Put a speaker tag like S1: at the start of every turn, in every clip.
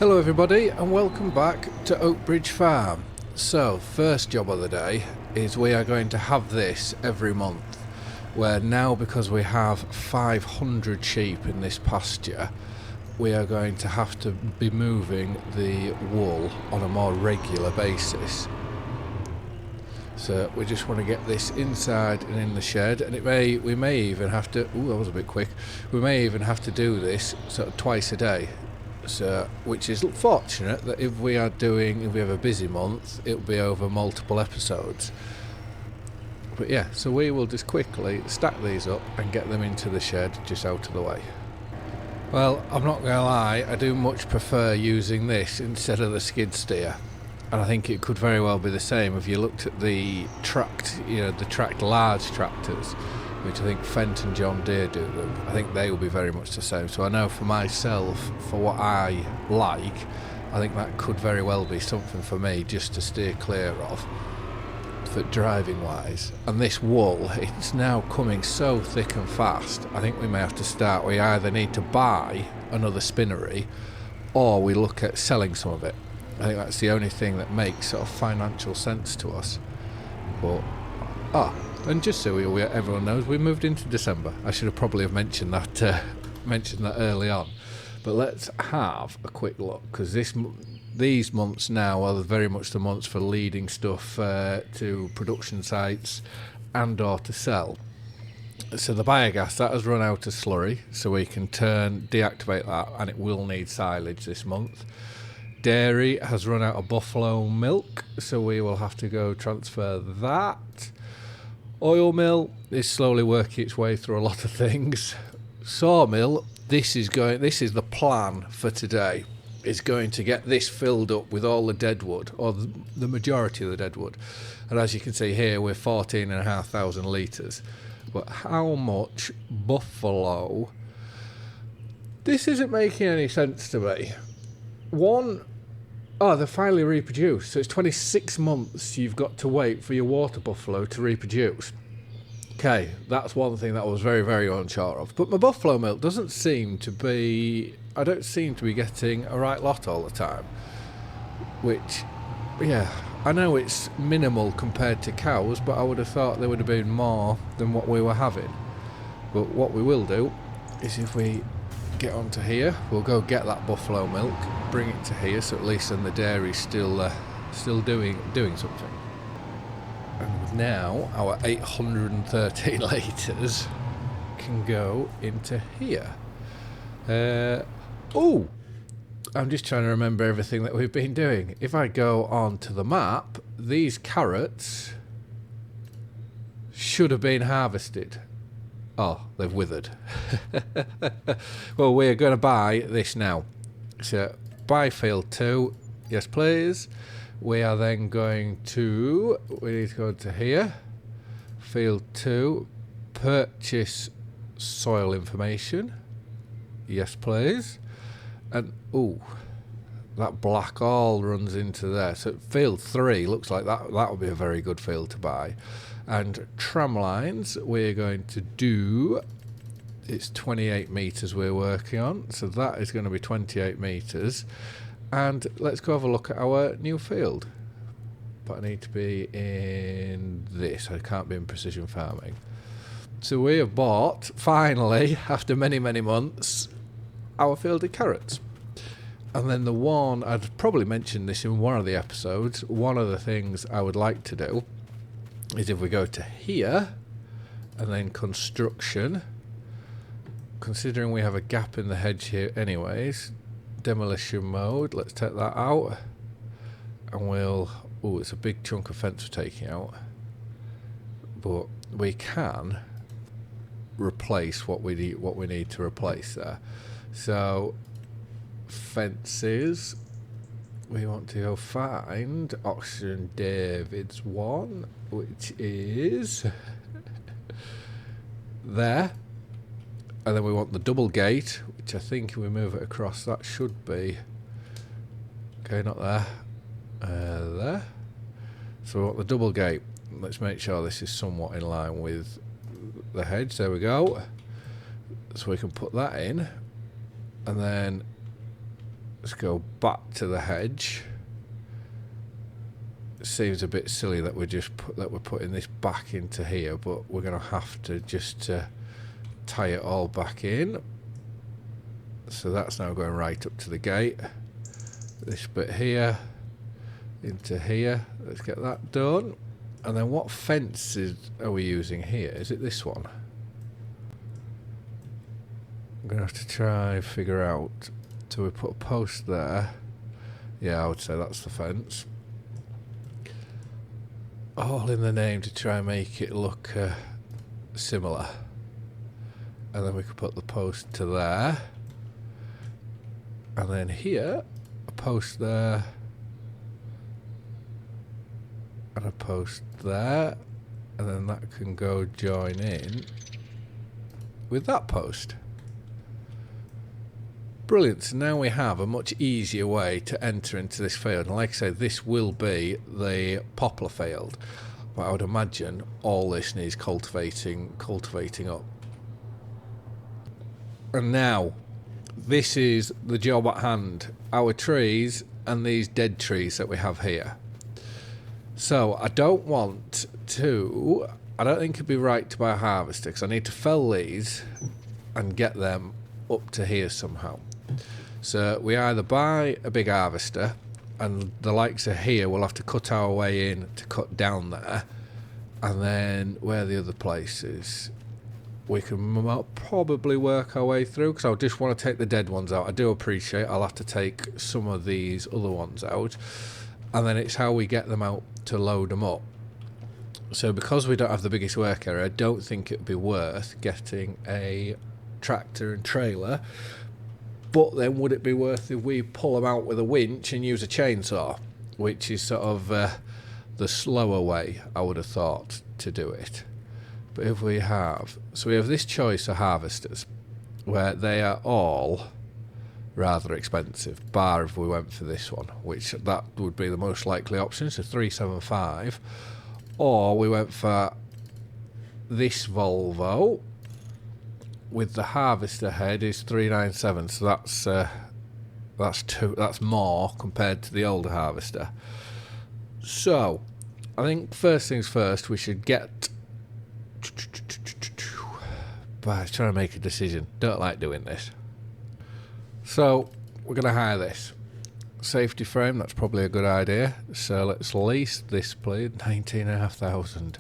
S1: Hello everybody and welcome back to Oakbridge Farm. So first job of the day is we are going to have this every month, where now because we have 500 sheep in this pasture, we are going to have to be moving the wool on a more regular basis. So we just want to get this inside and in the shed, and we may even have to, ooh, that was a bit quick, we may even have to do this sort of twice a day. So, which is fortunate that if we have a busy month, it'll be over multiple episodes. But yeah, so we will just quickly stack these up and get them into the shed just out of the way. Well, I'm not going to lie, I do much prefer using this instead of the skid steer. And I think it could very well be the same if you looked at the tracked large tractors, which I think Fendt and John Deere do them. I think they will be very much the same. So I know for myself, for what I like, I think that could very well be something for me just to steer clear of, for driving wise. And this wool, it's now coming so thick and fast, I think we may have to start, we either need to buy another spinnery or we look at selling some of it. I think that's the only thing that makes sort of financial sense to us. But, and just so everyone knows, we moved into December. I should have probably have mentioned that early on. But let's have a quick look, because these months now are very much the months for leading stuff to production sites and or to sell. So the biogas, that has run out of slurry, so we can deactivate that, and it will need silage this month. Dairy has run out of buffalo milk, so we will have to go transfer that. Oil mill is slowly working its way through a lot of things. Sawmill, this is the plan for today. Is going to get this filled up with all the deadwood, or the majority of the deadwood. And as you can see here, we're 14,500 litres. But how much buffalo? This isn't making any sense to me. They finally reproduced. So it's 26 months you've got to wait for your water buffalo to reproduce. Okay, that's one thing that I was very, very unsure of. But my buffalo milk I don't seem to be getting a right lot all the time. Which, yeah, I know it's minimal compared to cows, but I would have thought there would have been more than what we were having. But what we will do is, if we get onto here, we'll go get that buffalo milk, bring it to here, so at least then the dairy's still doing something. And now our 813 litres can go into here. I'm just trying to remember everything that we've been doing. If I go on to the map, these carrots should have been harvested. Oh, they've withered. Well, we're going to buy this now. So, buy field 2. Yes, please. We are then we need to go to here. Field 2. Purchase soil information. Yes, please. And, that black all runs into there. So, field 3 looks like that would be a very good field to buy. And tram lines, we're going to do, it's 28 metres we're working on, so that is going to be 28 metres. And let's go have a look at our new field. But I need to be in this, I can't be in precision farming. So we have bought, finally, after many, many months, our field of carrots. And then the one, I'd probably mentioned this in one of the episodes, one of the things I would like to do is if we go to here and then construction, considering we have a gap in the hedge here anyways, demolition mode, let's take that out, and it's a big chunk of fence we're taking out, but we can replace what we need to replace there. So fences, we want to go find Oxygen David's one, which is there. And then we want the double gate, which I think if we move it across, that should be... Okay, not there. There. So we want the double gate. Let's make sure this is somewhat in line with the hedge. There we go. So we can put that in. And then Let's go back to the hedge. It seems a bit silly that we're putting this back into here, but we're going to have to just tie it all back in. So that's now going right up to the gate. This bit here into here. Let's get that done. And then what fences are we using here? Is it this one? I'm going to have to try and figure out. So we put a post there. Yeah, I would say that's the fence. All in the name to try and make it look similar. And then we could put the post to there. And then here, a post there. And a post there. And then that can go join in with that post. Brilliant. So now we have a much easier way to enter into this field. And like I said, this will be the poplar field. But I would imagine all this needs cultivating up. And now, this is the job at hand. Our trees and these dead trees that we have here. So I don't think it'd be right to buy a harvester because I need to fell these and get them up to here somehow. So we either buy a big harvester, and the likes of here we'll have to cut our way in to cut down there, and then where the other places we can probably work our way through, because I just want to take the dead ones out. I do appreciate I'll have to take some of these other ones out, and then it's how we get them out to load them up. So because we don't have the biggest work area, I don't think it'd be worth getting a tractor and trailer. But then would it be worth if we pull them out with a winch and use a chainsaw, which is sort of the slower way, I would have thought, to do it. But if we have... So we have this choice of harvesters, where they are all rather expensive, bar if we went for this one, which that would be the most likely option, so 375. Or we went for this Volvo, with the harvester head is 397, so that's more compared to the older harvester. So I think first things first, we should get trying to make a decision. Don't like doing this. So we're going to hire this safety frame. That's probably a good idea. So let's lease this, please. 19,500,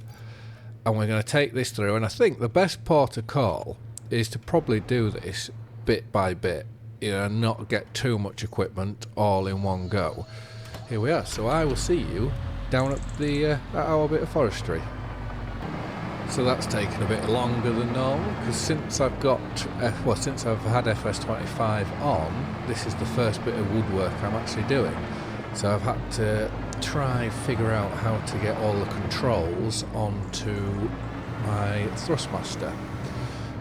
S1: and we're going to take this through. And I think the best port of call is to probably do this bit by bit, not get too much equipment all in one go. Here we are. So I will see you down at our bit of forestry. So that's taken a bit longer than normal, because since I've had FS25 on, this is the first bit of woodwork I'm actually doing. So I've had to try and figure out how to get all the controls onto my Thrustmaster.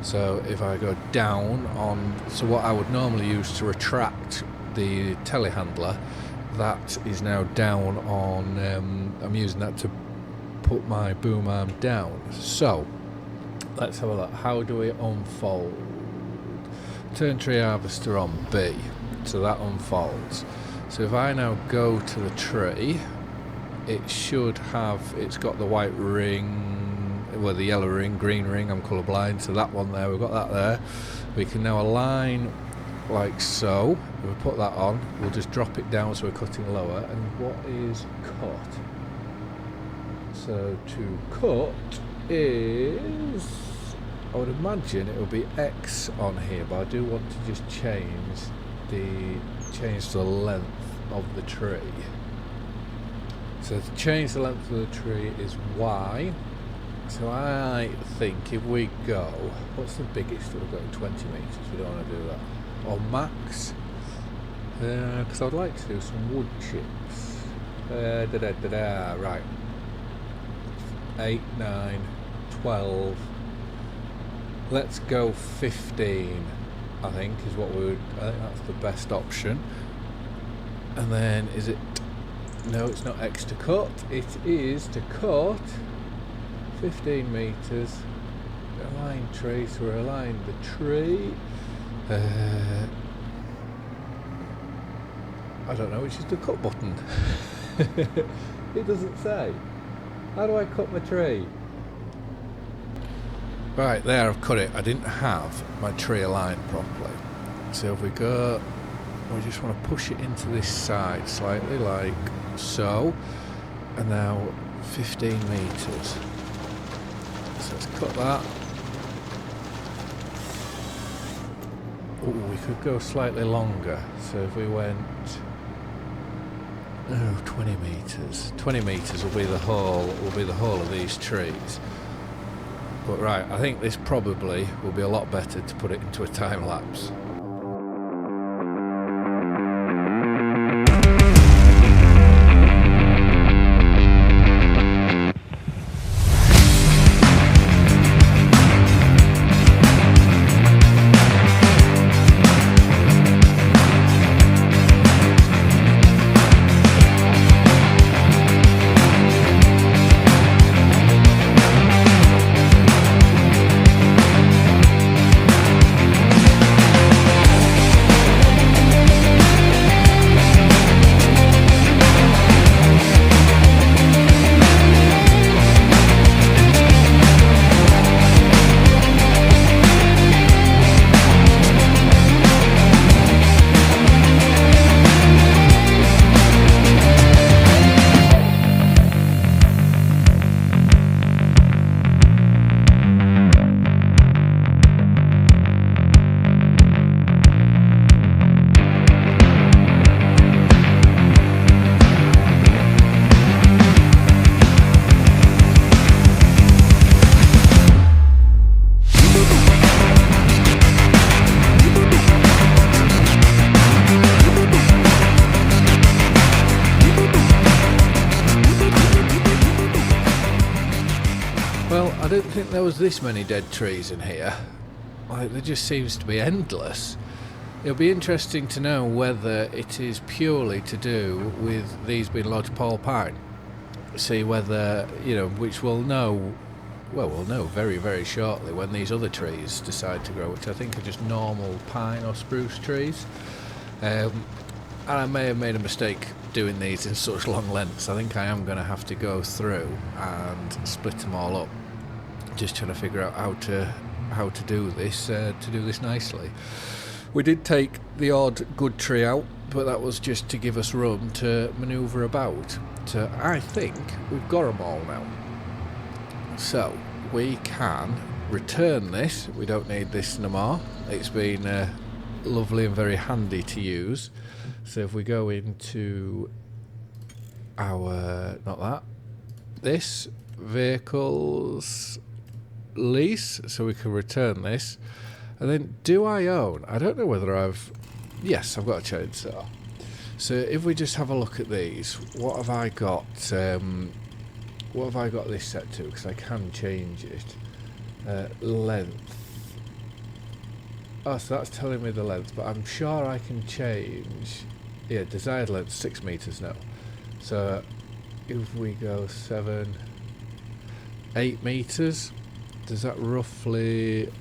S1: So if I go down on, so what I would normally use to retract the telehandler, that is now down on, I'm using that to put my boom arm down. So let's have a look. How do we unfold? Turn tree harvester on B, so that unfolds. So if I now go to the tree, it's got the white ring, well, the yellow ring, green ring, I'm colourblind, so that one there, we've got that there. We can now align like so. If we put that on, we'll just drop it down so we're cutting lower. And what is cut? So to cut is, I would imagine it will be X on here, but I do want to just change the length of the tree. So to change the length of the tree is Y. So I think if we go, what's the biggest we've got? 20 metres, we don't want to do that. Or max, because I'd like to do some wood chips. Right. 8, 9, 12. Let's go 15, I think is what I think that's the best option. And then is it, no, it's not X to cut, it is to cut 15 metres, align tree, so we're aligned the tree. I don't know which is the cut button. It doesn't say. How do I cut my tree? Right, there I've cut it. I didn't have my tree aligned properly. So if we go, we just want to push it into this side slightly, like so. And now 15 metres. So let's cut that. Oh, we could go slightly longer. So if we went 20 metres. 20 metres will be the whole of these trees. But right, I think this probably will be a lot better to put it into a time lapse. Well, I don't think there was this many dead trees in here. Like, there just seems to be endless. It'll be interesting to know whether it is purely to do with these being lodgepole pine. See whether, you know, which we'll know, well, we'll know very, very shortly when these other trees decide to grow, which I think are just normal pine or spruce trees. And I may have made a mistake doing these in such long lengths. I think I am going to have to go through and split them all up. Just trying to figure out how to do this nicely. We did take the odd good tree out, but that was just to give us room to manoeuvre about. So I think we've got them all now. So we can return this. We don't need this no more. It's been lovely and very handy to use. So if we go into our, this, vehicles, lease, so we can return this. And then, do I own? I don't know whether yes, I've got a chainsaw. So if we just have a look at these, what have I got? What have I got this set to? Because I can change it. Length. Oh, so that's telling me the length, but I'm sure I can change. Yeah, desired length 6 meters now. So if we go 8 meters, does that roughly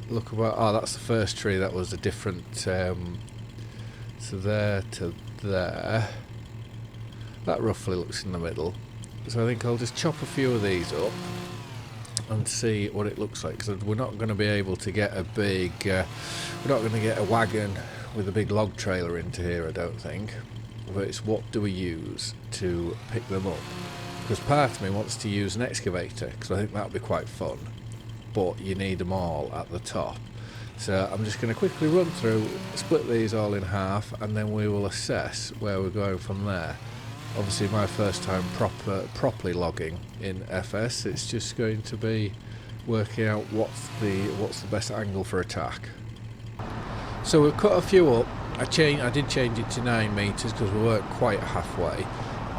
S1: look about? Oh, that's the first tree. That was a different. So there to there. That roughly looks in the middle. So I think I'll just chop a few of these up and see what it looks like. Because we're not going to be able to get a big. We're not going to get a wagon with a big log trailer into here, I don't think. But it's what do we use to pick them up? Because part of me wants to use an excavator, because I think that would be quite fun. But you need them all at the top. So I'm just going to quickly run through, split these all in half, and then we will assess where we're going from there. Obviously my first time properly logging in FS, it's just going to be working out what's the best angle for attack. So we've cut a few up. I did change it to 9 meters because we weren't quite halfway.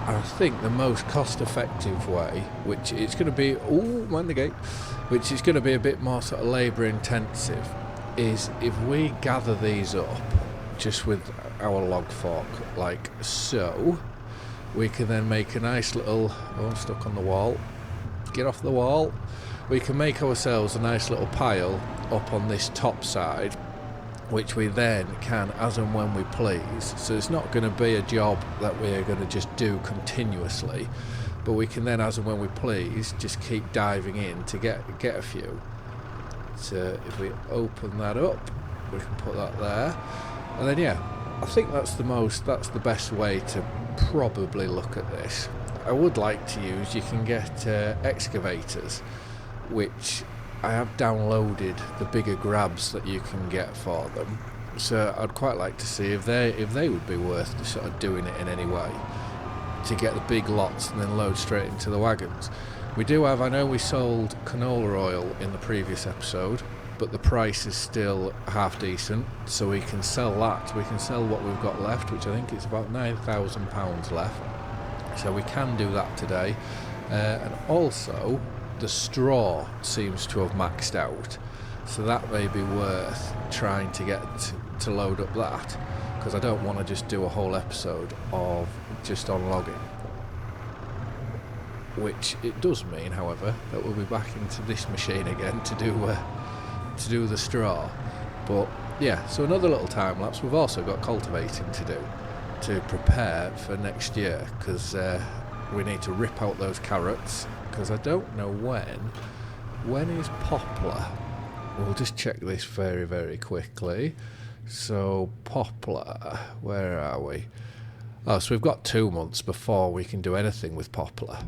S1: And I think the most cost-effective way, which it's going to be, mind the gate, which is going to be a bit more sort of labour-intensive, is if we gather these up just with our log fork, like so, we can then make a nice little, I'm stuck on the wall, get off the wall, we can make ourselves a nice little pile up on this top side, which we then can, as and when we please. So it's not going to be a job that we're going to just do continuously, but we can then, as and when we please, just keep diving in to get a few. So if we open that up, we can put that there, and then yeah, I think that's the best way to probably look at this. I would like to use, you can get excavators, which I have downloaded the bigger grabs that you can get for them. So I'd quite like to see if they would be worth sort of doing it in any way to get the big lots and then load straight into the wagons. We do have, I know we sold canola oil in the previous episode, but the price is still half decent, so we can sell that. We can sell what we've got left, which I think is about £9,000 left. So we can do that today. And also, the straw seems to have maxed out, so that may be worth trying to get to load up that, because I don't want to just do a whole episode of just on logging, which it does mean, however, that we'll be back into this machine again to do the straw. But yeah, so another little time lapse. We've also got cultivating to do to prepare for next year, because we need to rip out those carrots, because I don't know when is poplar. We'll just check this very, very quickly. So poplar, where are we? Oh, so we've got 2 months before we can do anything with poplar.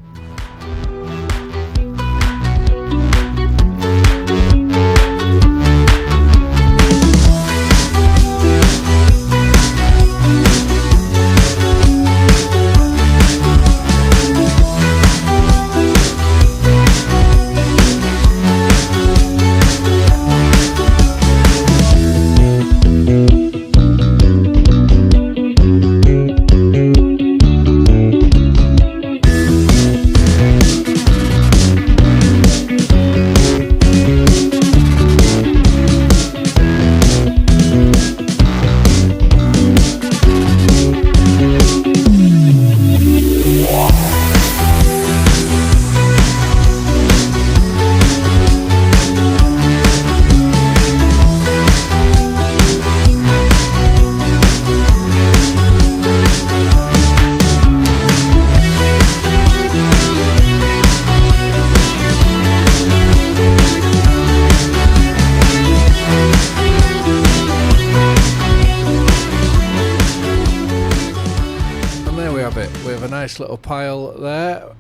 S1: Nice little pile there.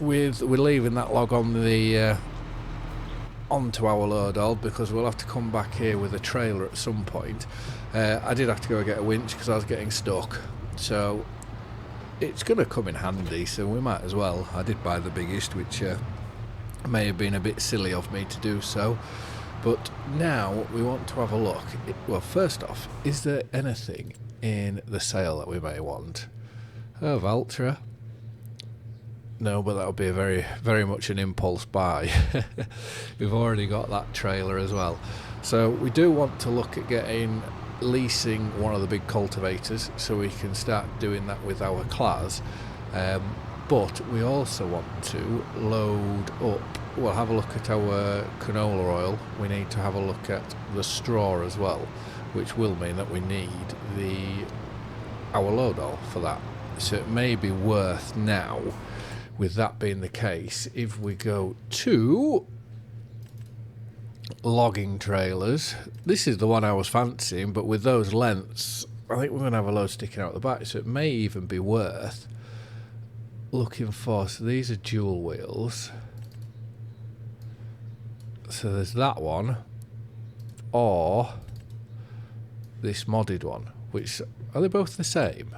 S1: We're leaving that log on the onto our load all, because we'll have to come back here with a trailer at some point. I did have to go get a winch because I was getting stuck, so it's going to come in handy, so we might as well. I did buy the biggest, which may have been a bit silly of me to do so, but now we want to have a look. Well, first off, is there anything in the sale that we may want? Oh, Valtra. No, but that would be a very, very much an impulse buy. We've already got that trailer as well. So we do want to look at leasing one of the big cultivators, so we can start doing that with our class. But we also want to load up. We'll have a look at our canola oil. We need to have a look at the straw as well, which will mean that we need our load all for that. So it may be worth now, with that being the case, if we go to logging trailers. This is the one I was fancying, but with those lengths, I think we're going to have a load sticking out the back, so it may even be worth looking for. So these are dual wheels. So there's that one, or this modded one, which, are they both the same?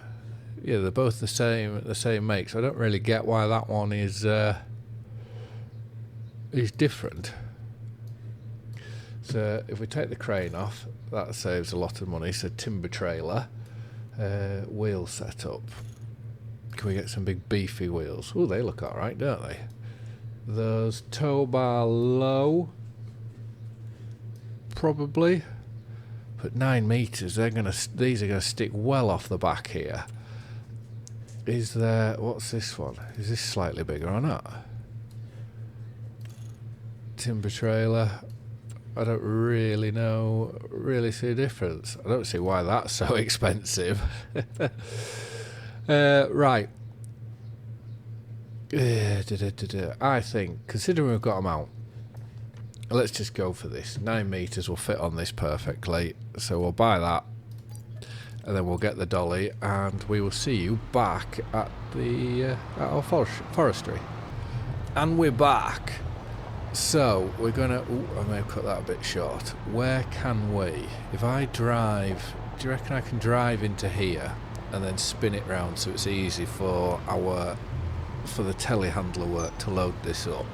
S1: Yeah, they're both the same make, so I don't really get why that one is different. So if we take the crane off, that saves a lot of money. So timber trailer, wheel setup. Can we get some big beefy wheels? Oh, they look alright, don't they? Those tow bar low, probably, but 9 meters. These are gonna stick well off the back here. Is there, what's this one? Is this slightly bigger or not? Timber trailer. I don't really see a difference. I don't see why that's so expensive. Right. I think, considering we've got them out, let's just go for this. 9 meters will fit on this perfectly. So we'll buy that, and then we'll get the dolly, and we will see you back at the at our forestry. And we're back. So we're gonna. I may have cut that a bit short. Where can we? If I drive, do you reckon I can drive into here and then spin it round so it's easy for the telehandler work to load this up?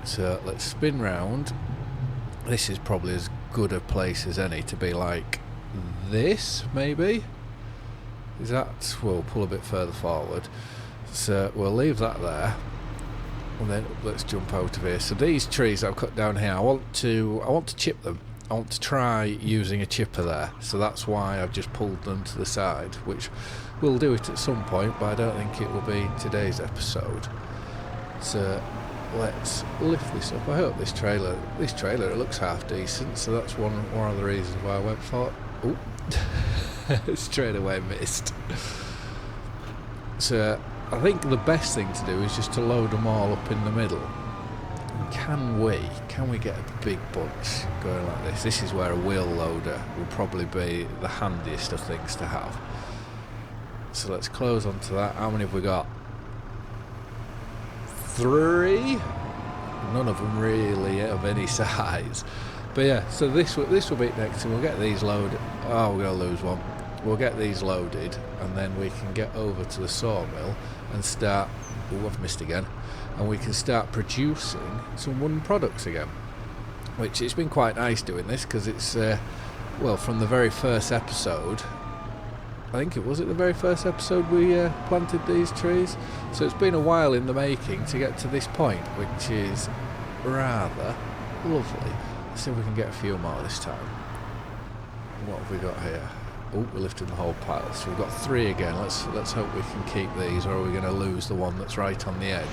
S1: So let's spin round. This is probably as good a place as any to be like this, maybe. Is that? We'll pull a bit further forward. So we'll leave that there. And then let's jump out of here. So these trees I've cut down here, I want to chip them. I want to try using a chipper there. So that's why I've just pulled them to the side, which we'll do it at some point, but I don't think it will be today's episode. So let's lift this up. I hope this trailer it looks half decent, so that's one of the reasons why I went for it. Oh, straight away missed. So I think the best thing to do is just to load them all up in the middle. And can we get a big bunch going like this? This is where a wheel loader will probably be the handiest of things to have. So let's close onto that. How many have we got? 3. None of them really of any size. But yeah, so this will be next, and we'll get these loaded. Oh, we're going to lose one. We'll get these loaded, and then we can get over to the sawmill and start. Oh, I've missed again. And we can start producing some wooden products again. Which it's been quite nice doing this, because it's from the very first episode. I think it was the very first episode we planted these trees. So it's been a while in the making to get to this point, which is rather lovely. Let's see if we can get a few more this time. What have we got here? Oh, we're lifting the whole pile. So we've got 3 again. Let's hope we can keep these, or are we going to lose the one that's right on the edge?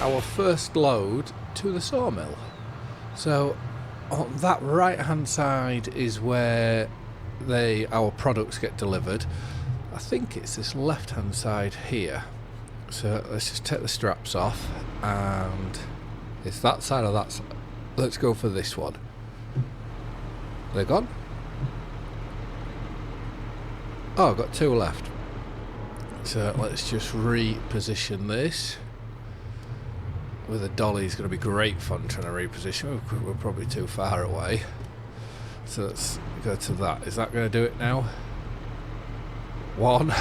S1: Our first load to the sawmill. So on that right hand side is where our products get delivered. I think it's this left hand side here. So let's just take the straps off, and it's that side or that side. Let's go for this one. They're gone? Oh, I've got 2 left. So let's just reposition this. With a dolly is going to be great fun trying to reposition. We're probably too far away. So let's go to that. Is that going to do it now? 1.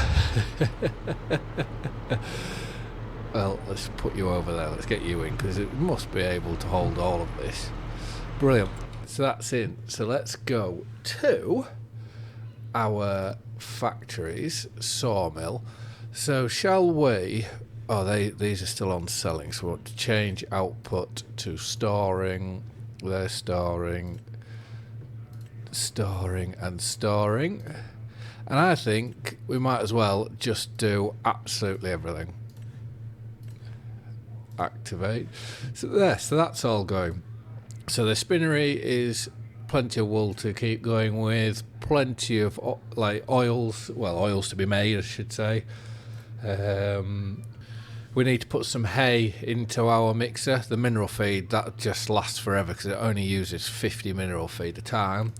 S1: Well, let's put you over there. Let's get you in, because it must be able to hold all of this. Brilliant. So that's in. So let's go to our factory's sawmill. So shall we... Oh, these are still on selling, so we want to change output to storing. They're storing, and storing. And I think we might as well just do absolutely everything. Activate. So that's all going. So the spinnery is plenty of wool to keep going with, plenty of oils to be made, I should say. We need to put some hay into our mixer. The mineral feed, that just lasts forever because it only uses 50 mineral feed a time.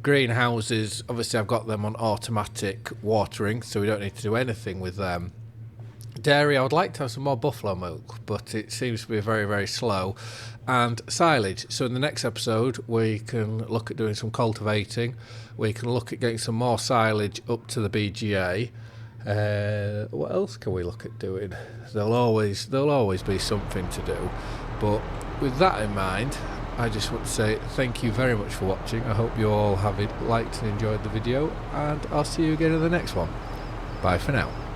S1: Greenhouses, obviously I've got them on automatic watering, so we don't need to do anything with them. Dairy, I would like to have some more buffalo milk, but it seems to be very, very slow. And silage. So in the next episode, we can look at doing some cultivating. We can look at getting some more silage up to the BGA. What else can we look at doing? There'll always be something to do, but with that in mind, I just want to say thank you very much for watching. I hope you all have liked and enjoyed the video, and I'll see you again in the next one. Bye for now.